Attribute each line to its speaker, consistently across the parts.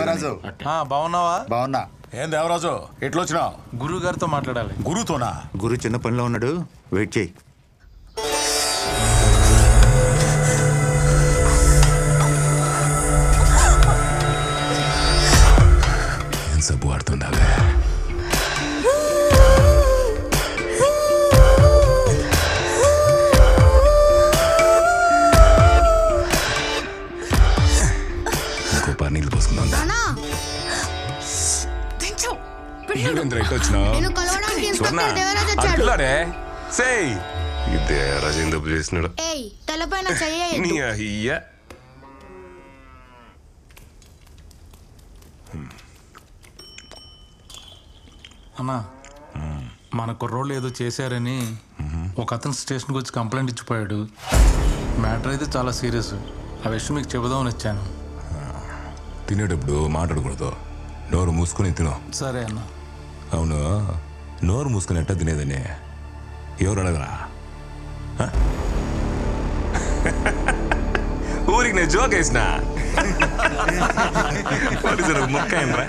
Speaker 1: రాజు
Speaker 2: బాగున్నావా?
Speaker 1: బాగున్నా.
Speaker 3: ఏం దేవరాజు ఎట్లొచ్చినావు?
Speaker 2: గురువు గారితో మాట్లాడాలి.
Speaker 3: గురుతోనా?
Speaker 1: గురు చిన్న పనిలో ఉన్నాడు, వెయిట్ చేయి.
Speaker 3: ఏం సబ్బు వాడుతుందా? ఇంకో పారు నీళ్ళు పోసుకుందాం.
Speaker 2: అన్నా, మన కుర్రోళ్ళు ఏదో చేశారని ఒక అతను స్టేషన్కి వచ్చి కంప్లైంట్ ఇచ్చిపోయాడు. మ్యాటర్ అయితే చాలా సీరియస్. ఆ విషయం మీకు చెబుదామని వచ్చాను.
Speaker 3: తినేటప్పుడు మాట్లాడకూడదు, నోరు మూసుకొని తిను.
Speaker 2: సరే అన్న.
Speaker 3: అవును, నోరు మూసుకొని ఎట్టా తినేదని ఎవరు అడగరా? ఊరికి నేను జోక్ వేసిన మొక్క ఏంట్రా?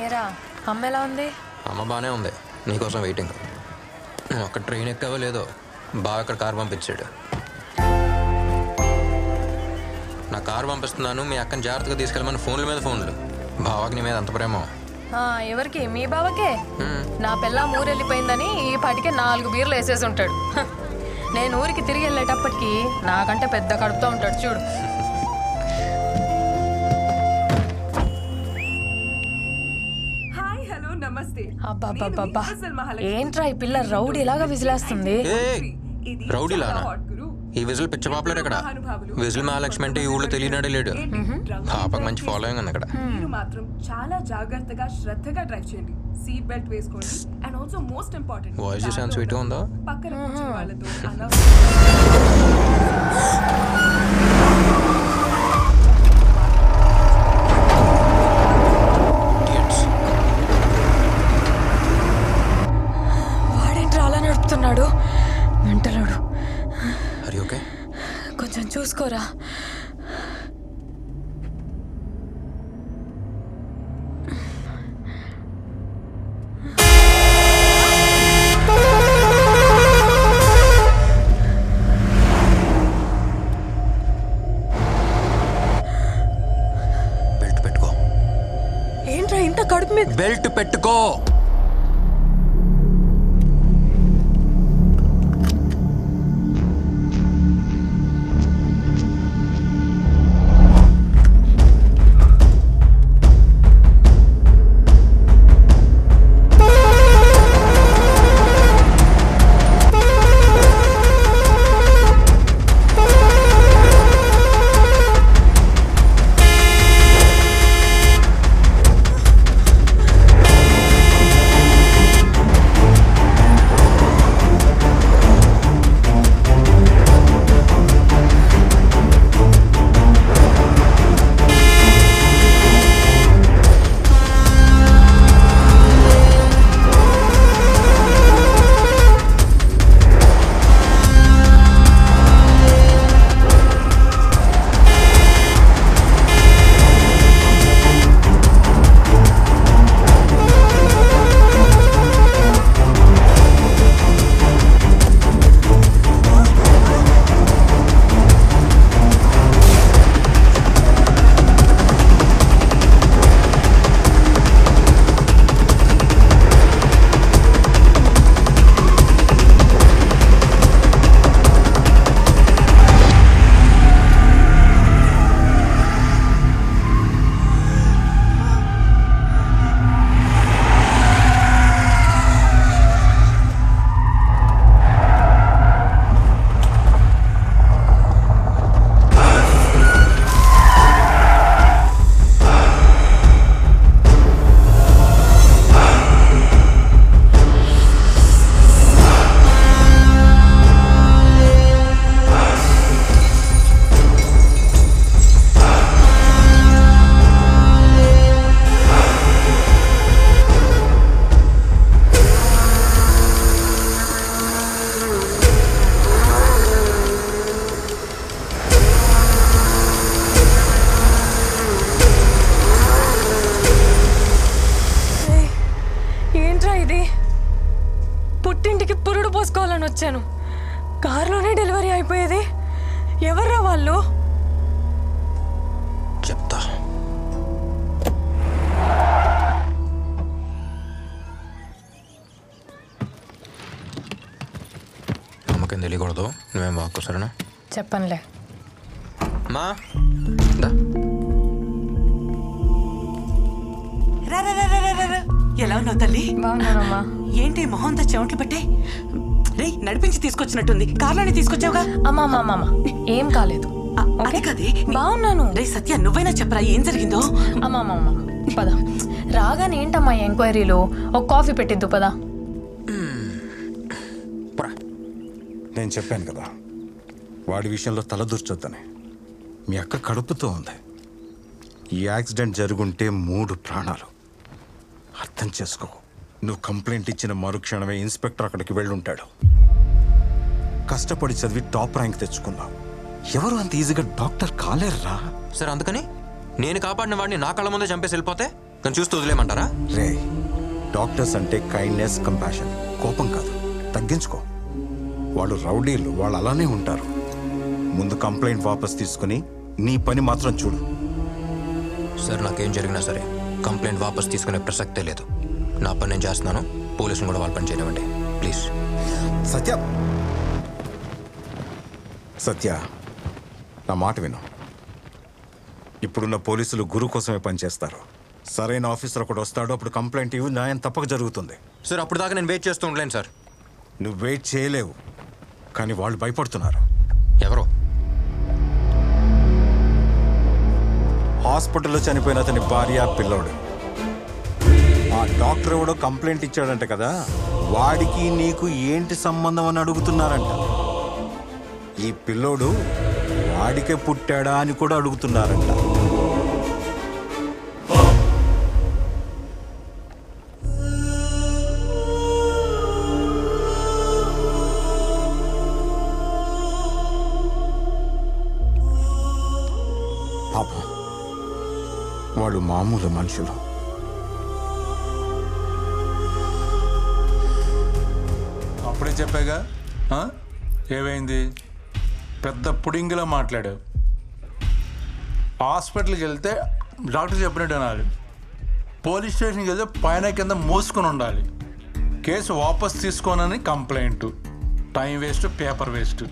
Speaker 4: ఏరా, అమ్మ ఎలా ఉంది?
Speaker 5: అమ్మ బాగానే ఉంది, నీకోసం వెయిటింగ్. నువ్వు అక్కడ ట్రైన్ ఎక్కవో లేదో బాగా అక్కడ కారు పంపించాడు. నా కారు పంపిస్తున్నాను, మీ అక్కని జాగ్రత్తగా తీసుకెళ్ళమని ఫోన్ల మీద ఫోన్లు. బావాకి నీ మీద అంత ప్రేమ.
Speaker 4: ఎవరికి? మీ బావకే. నా పిల్ల ఊరెళ్ళిపోయిందని ఈ పాటికే 4 బీర్లు వేసేసి ఉంటాడు. నేను ఊరికి తిరిగి వెళ్ళేటప్పటికి నాకంటే పెద్ద కడుపుతో ఉంటాడు చూడు. అబ్బా, ఏంట్రా ఈ పిల్ల రౌడీలాగా విజిలేస్తుంది?
Speaker 5: రౌడీలానా? ఈ విజిల్ పిచ్చ పాపులర్ ఇక్కడ. విజిల్ మహాలక్ష్మి అంటే ఈ ఊళ్ళో తెలియనాడే లేడు. పాపకు మంచి ఫాలోయింగ్ ఉంది అక్కడ.
Speaker 6: మీరు మాత్రం చాలా జాగ్రత్తగా శ్రద్ధగా డ్రైవ్ చేయండి. సీట్ బెల్ట్ వేసుకోండి. And also most important,
Speaker 5: voice చూసాను స్వీట్ ఉందా?
Speaker 6: పక్కన కూర్చున్న వాళ్ళతో
Speaker 4: వాడేంట్రా అలా నడుపుతున్నాడు? మెంటలోడు.
Speaker 5: ఓకే,
Speaker 4: కొంచెం చూసుకోరా.
Speaker 5: బెల్ట్ పెట్టుకో.
Speaker 4: ఏంట్రా ఇంత కడుపు మీద?
Speaker 5: బెల్ట్ పెట్టుకో.
Speaker 4: వచ్చాను. కారులోనే డెలివరీ అయిపోయేది. ఎవర్రా వాళ్ళు?
Speaker 5: చెప్తా. అమ్మకేం తెలియకూడదు, నువ్వేం వాక్కు సరేనా?
Speaker 4: చెప్పనులే.
Speaker 5: మా దా.
Speaker 7: ఎలా ఉన్నావు తల్లి?
Speaker 4: బాగున్నానమ్మా.
Speaker 7: ఏంటి మొహంత చెమట్లు పట్టే? రే నడిపించి తీసుకొచ్చినట్టుంది. కార్లోనే తీసుకొచ్చావుగా?
Speaker 4: అమ్మా అమ్మా అమ్మా ఏం కాలేదు.
Speaker 7: అది కదే.
Speaker 4: బాగున్నాను.
Speaker 7: రే సత్య నువ్వైనా చెప్పరా ఏం జరిగిందో?
Speaker 4: అమ్మా అమ్మా అమ్మా పద. రాగానే ఏంటమ్మా ఎంక్వైరీలో? ఒక కాఫీ పెట్టిద్దు పద.
Speaker 1: నేను చెప్పాను కదా వాడి విషయంలో తలదూర్చొద్దని. మీ అక్క కడుపుతో ఉంది. ఈ యాక్సిడెంట్ జరుగుంటే 3 ప్రాణాలు. అర్థం చేసుకో. నువ్వు కంప్లైంట్ ఇచ్చిన మరుక్షణమే ఇన్స్పెక్టర్ అక్కడికి వెళ్ళుంటాడు. కష్టపడి చదివి టాప్ ర్యాంక్ తెచ్చుకున్నావు. ఎవరు అంత ఈజీగా డాక్టర్ కాలేర్రా?
Speaker 5: సరే అందుకని నేను కాపాడిన వాడిని నా కళ్ళ ముందే చంపేసి వెళ్ళిపోతే నేను చూస్తూ వదిలేమంటారా?
Speaker 1: రే, డాక్టర్స్ అంటే కైండ్నెస్, కంపాషన్, కోపం కాదు. తగ్గించుకో. వాళ్ళు రౌడీలు, వాళ్ళు అలానే ఉంటారు. ముందు కంప్లైంట్ వాపస్ తీసుకుని నీ పని మాత్రం చూడు.
Speaker 5: సరే నాకేం జరిగినా సరే కంప్లైంట్ వాపస్ తీసుకునే ప్రసక్తే లేదు. నా పని నేను చేస్తున్నాను. పోలీసులు కూడా వాళ్ళ పని చేయనివ్వండి ప్లీజ్.
Speaker 1: సత్య, సత్య నా మాట విను. ఇప్పుడున్న పోలీసులు గురు కోసమే పనిచేస్తారు. సరైన ఆఫీసర్ ఒకటి వస్తాడు, అప్పుడు కంప్లైంట్ ఇవ్వు, న్యాయం తప్పక జరుగుతుంది.
Speaker 5: సార్ అప్పుడు దాకా నేను వెయిట్ చేస్తూ ఉండలేను సార్.
Speaker 1: నువ్వు వెయిట్ చేయలేవు, కానీ వాళ్ళు భయపడుతున్నారు.
Speaker 5: ఎవరు?
Speaker 1: హాస్పిటల్లో చనిపోయిన అతని భార్య, పిల్లోడు. ఆ డాక్టర్ ఎవడో కంప్లైంట్ ఇచ్చాడంట కదా, వాడికి నీకు ఏంటి సంబంధం అని అడుగుతున్నారంట. ఈ పిల్లోడు వాడికే పుట్టాడా అని కూడా అడుగుతున్నారంట. పాపం వాళ్ళు మామూలు మనుషులు.
Speaker 2: అప్పుడే చెప్పాగా. ఏమైంది? పెద్ద పుడింగిలా మాట్లాడావు. హాస్పిటల్కి వెళ్తే డాక్టర్ చెప్పినట్టు అనాలి. పోలీస్ స్టేషన్కి వెళ్తే పైన కింద మూసుకొని ఉండాలి. కేసు వాపస్ తీసుకోనని complaint. Time waste, paper waste.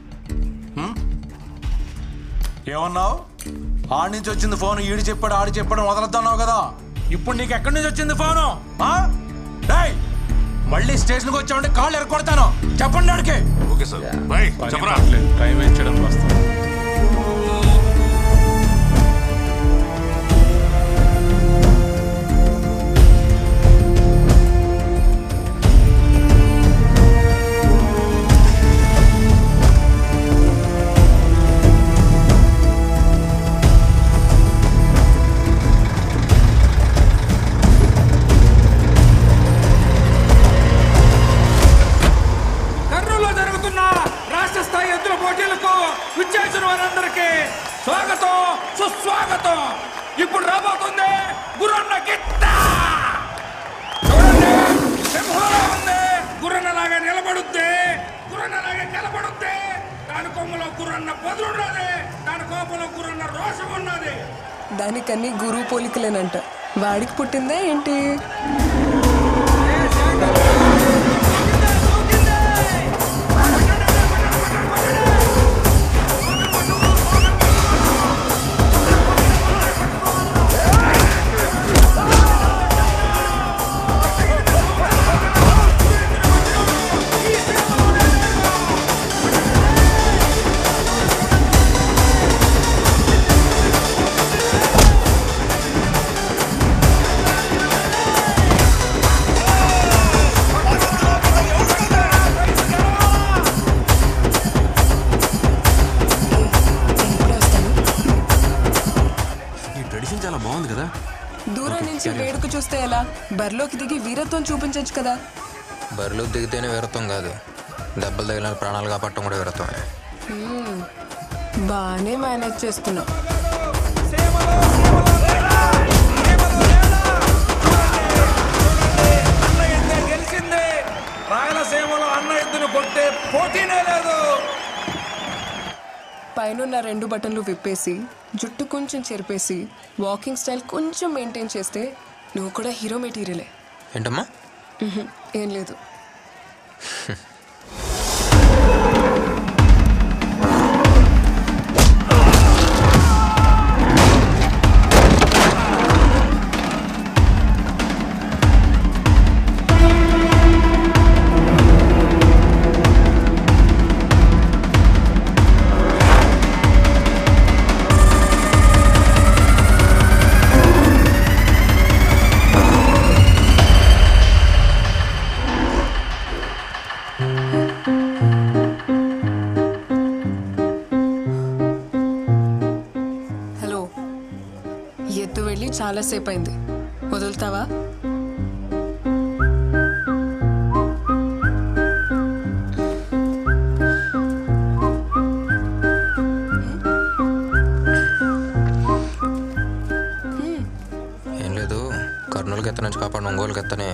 Speaker 2: ఏమన్నావు? ఆడి నుంచి వచ్చింది ఫోన్. ఈడు చెప్పాడు, ఆడి చెప్పాడు, వదలొద్దన్నావు కదా. ఇప్పుడు నీకు ఎక్కడి నుంచి వచ్చింది ఫోను? మళ్ళీ స్టేషన్కి వచ్చామంటే కాళ్ళు ఎరగొడతాను. చెప్పండి ఆడికి.
Speaker 3: Okay sir, by. చెప్పరా.
Speaker 2: టైం వేస్ట్ చేయడం వస్తాను.
Speaker 8: సుస్వాగతం. ఇప్పుడు రాబోతుంది గుర్రన్న గిట్ట. సింహంలా ఉంది. గుర్రన్నలాగా నిలబడుద్ది. గుర్రన్నలాగా నిలబడుద్ది. దాని కొమ్మలో గుర్రన్న బదులున్నది. దాని కోపంలో గుర్రన్న రోషం ఉన్నది.
Speaker 6: దానికన్నీ గురువు పోలికలేనంట. వాడికి పుట్టిందా ఏంటి? దూరం నుంచి వేడుక చూస్తే ఎలా? బరిలోకి దిగి వీరత్వం చూపించచ్చు కదా.
Speaker 5: బరిలో దిగితేనే వీరత్వం కాదు, దెబ్బలు తగిలిన ప్రాణాలు కాపాడటం కూడా వీరత్వమే.
Speaker 6: బాగానే మేనేజ్ చేస్తున్నావు.
Speaker 8: గెలిచింది. రాయలసీమలో అన్న ఎద్దును కొట్టే పోటీనే లేదు.
Speaker 6: పైనున్న 2 బటన్లు విప్పేసి జుట్టు కొంచెం చెరిపేసి వాకింగ్ స్టైల్ కొంచెం మెయింటైన్ చేస్తే నువ్వు కూడా హీరో మెటీరియలే.
Speaker 5: ఏంటమ్మా?
Speaker 6: ఏం లేదు. ఎత్తు వెళ్ళి చాలాసేపు అయింది, వదులుతావా?
Speaker 5: ఏం లేదు, కర్నూలుకి ఎత్త నుంచి కాపాడు ఒంగోలుకి ఎత్తనే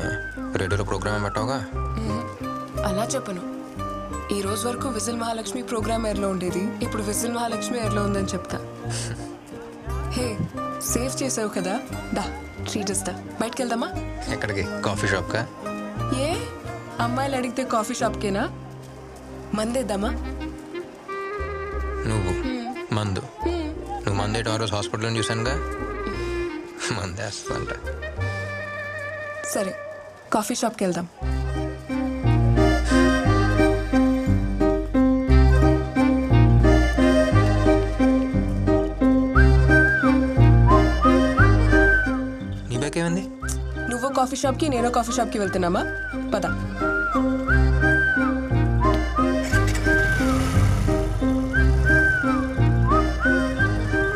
Speaker 5: రేడియోలో ప్రోగ్రామ్ పెట్టావుగా.
Speaker 6: అలా చెప్పను. ఈ రోజు వరకు విజిల్ మహాలక్ష్మి ప్రోగ్రామ్ ఎయిర్లో ఉండేది, ఇప్పుడు విజిల్ మహాలక్ష్మి ఎయిర్లో ఉందని చెప్తా. హే, సేవ్ చేసావు కదా, దా ట్రీట్ ఇస్తా. బయటకు వెళ్దామా?
Speaker 5: ఎక్కడికి? కాఫీ షాప్కా?
Speaker 6: ఏ అమ్మాయిలు అడిగితే కాఫీ షాప్కేనా? మందేద్దామా?
Speaker 5: నువ్వు మందు? నువ్వు మందేయటం ఆ రోజు హాస్పిటల్లో చూశానుగా. మందేస్తా.
Speaker 6: సరే, కాఫీ షాప్కి వెళ్దాం.
Speaker 5: నీ బ్యాగ్ ఏమైంది?
Speaker 6: నువ్వు కాఫీ షాప్కి, నేను కాఫీ షాప్కి వెళ్తున్నామా? పద.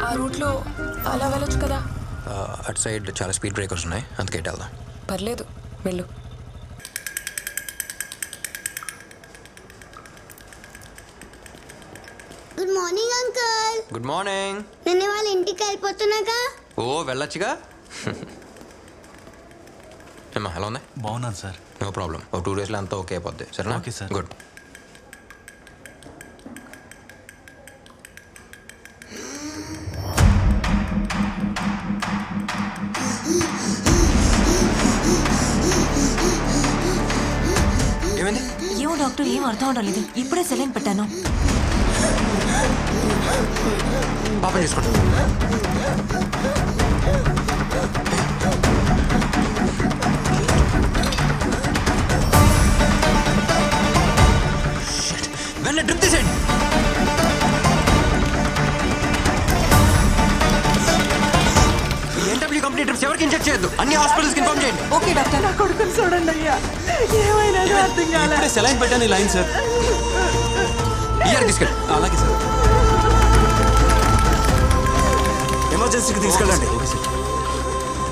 Speaker 6: ఆ రూట్లో అలా వెళ్ళొచ్చు కదా.
Speaker 5: అటు సైడ్ చాలా స్పీడ్ బ్రేకర్స్ ఉన్నాయి, అందుకే ఇటు వెళ్దాం.
Speaker 6: పర్లేదు, వెళ్ళు.
Speaker 9: Good morning uncle.
Speaker 5: Good morning.
Speaker 9: నేను వాళ్ళ ఇంటికి వెళ్ళిపోతున్నాగా.
Speaker 5: ఓ వెళ్ళొచ్చుగా. ఏమ్మా ఎలా ఉంది?
Speaker 10: బాగున్నాను సార్.
Speaker 5: నో ప్రాబ్లం, ఒక 2 డేస్లో అంతా ఓకే అయిపోద్ది. సరేనా?
Speaker 10: Okay sir.
Speaker 5: గుడ్. ఏమైంది?
Speaker 11: ఏమో డాక్టర్, ఏం అర్థం అవడం లేదు. ఇప్పుడే సెలైన్ పెట్టాను.
Speaker 5: పాప చేసుకోండి. వెన్న డ్రిప్ తీసేయండి. ఎన్డబ్ల్యూ కంపెనీ డ్రిప్స్ ఎవరికి ఇన్జెక్ట్ చేయొద్దు. అన్ని హాస్పిటల్స్కి ఇన్ఫార్మ్ చేయండి.
Speaker 7: Okay doctor. నా కొడుకుని చూడండి అయ్యా, ఏమైనా అర్థం కాలే.
Speaker 10: ఇప్పుడే సెలైన్ పెట్టాను. ఈ లైన్ సార్.
Speaker 5: ఇయర్ తీసుకెళ్ళి.
Speaker 10: అలాగే సార్.
Speaker 1: ఎమర్జెన్సీకి తీసుకెళ్ళండి.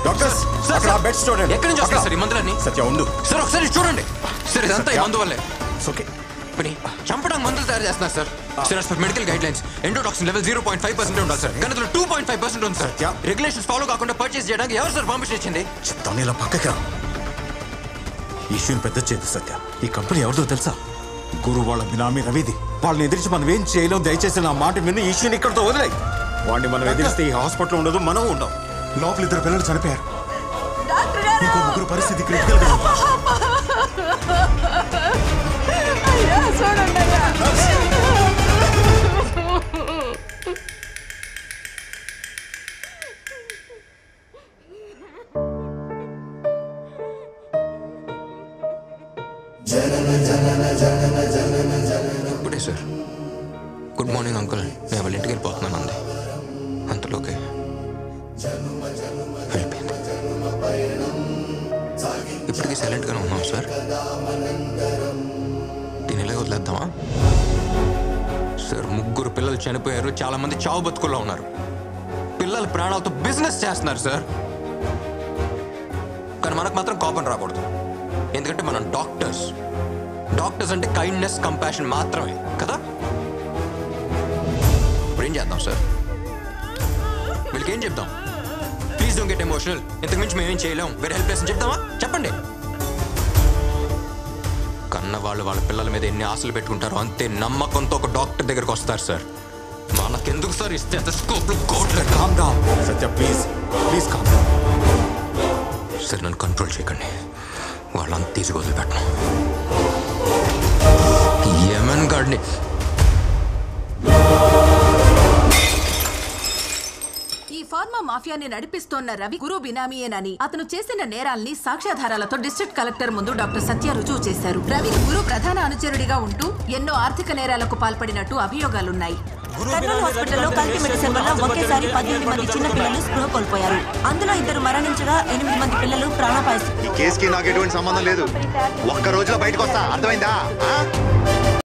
Speaker 1: డాక్టర్స్, అక్కడ బెడ్స్ చూడండి.
Speaker 5: ఎక్కడి నుంచి వస్తారు సార్ ఈ మందులన్నీ?
Speaker 1: సత్య ఉండు
Speaker 5: సార్, ఒకసారి చూడండి. సార్, ఇదంతా ఈ మందు వల్లే.
Speaker 1: ఓకే.
Speaker 5: పని చంపడానికి మందులు తయారు చేస్తున్నారు sir. Sir, for medical guide lines endotoxin level 0.5% ఉండాలి సార్. కానీ 2.5% ఉంది సార్. రెగ్యులేషన్స్ ఫాలో కాకుండా పర్చేస్ చేయడానికి ఎవరు సార్ పర్మిషన్ ఇచ్చింది?
Speaker 1: చెప్తాను, ఇలా పక్కకి రా. ఇష్యూని పెద్ద చేయదు సత్య. ఈ కంపెనీ ఎవరిదో తెలుసా? గురు వాళ్ళ బినామీ రవిది. వాళ్ళని ఎదిరించి మనం ఏం చేయలేం. దయచేసి నా మాట విని ఈ ఇష్యూని ఇక్కడితో వదిలేయి. వాడిని మనం ఎదిరిస్తే ఈ హాస్పిటల్ ఉండదు, మనం ఉండం.
Speaker 12: లోపల 2 పిల్లలు చనిపోయారు. ఇంకో 3 పరిస్థితి క్రిటికల్ గా ఉంది.
Speaker 5: ఇప్పుడే సార్. గుడ్ మార్నింగ్ అంకుల్, నేను వాళ్ళ ఇంటికి వెళ్ళిపోతున్నాను అంది. అంతలోకే వెళ్ళిపోయింది. ఇప్పటికీ సైలెంట్గానే ఉన్నాం సార్. దీని ఇలాగ వదిలేద్దామా సార్? 3 పిల్లలు చనిపోయారు, చాలా మంది చావు బతుకుల్లో ఉన్నారు. పిల్లల ప్రాణాలతో బిజినెస్ చేస్తున్నారు సార్. కానీ మనకు మాత్రం కోపం రాకూడదు, ఎందుకంటే మనం డాక్టర్స్. డాక్టర్స్ అంటే కైండ్నెస్, కంపాషన్ మాత్రమే కదా. ఇప్పుడు ఏం చేద్దాం సార్? వీళ్ళకి ఏం చెప్దాం? ప్లీజ్ డోంట్ గెట్ ఎమోషనల్, ఇంతకు మించి మేమేం చేయలేం, వేరే హెల్ప్ చేసి చెప్దామా? చెప్పండి. కన్న వాళ్ళు వాళ్ళ పిల్లల మీద ఎన్ని ఆశలు పెట్టుకుంటారో అంతే నమ్మకంతో ఒక డాక్టర్ దగ్గరకు వస్తారు సార్. మనకెందుకు సార్ ఈ స్టెథోస్కోప్లు కోట్లు?
Speaker 1: Calm down Satya, please please calm down.
Speaker 5: Sir నన్ను కంట్రోల్ చేయకండి, వాళ్ళంతా తీసి వదిలిపెట్టను. యమన్ గాడిని
Speaker 10: ఈ ఫార్మా మాఫియాని నడిపిస్తోన్న రవి గురు బినామీయేనని అతను చేసిన నేరాల్ని సాక్ష్యాధారాలతో డిస్ట్రిక్ట్ కలెక్టర్ ముందు డాక్టర్ సత్య రుజువు చేశారు. రవి గురు ప్రధాన అనుచరుడిగా ఉంటూ ఎన్నో ఆర్థిక నేరాలకు పాల్పడినట్టు అభియోగాలున్నాయి.
Speaker 11: కర్నూలు హాస్పిటల్లో కల్తీ మెడిసిన్ వల్ల ఒకేసారి 18 మంది చిన్న పిల్లలు స్పృహ కోల్పోయారు. అందులో 2 మరణించగా 8 మంది పిల్లలు ప్రాణాపాయ.
Speaker 12: ఈ కేసుకి నాకు ఎటువంటి సంబంధం లేదు. ఒక్క రోజులో బయటకు వస్తా, అర్థమైందా?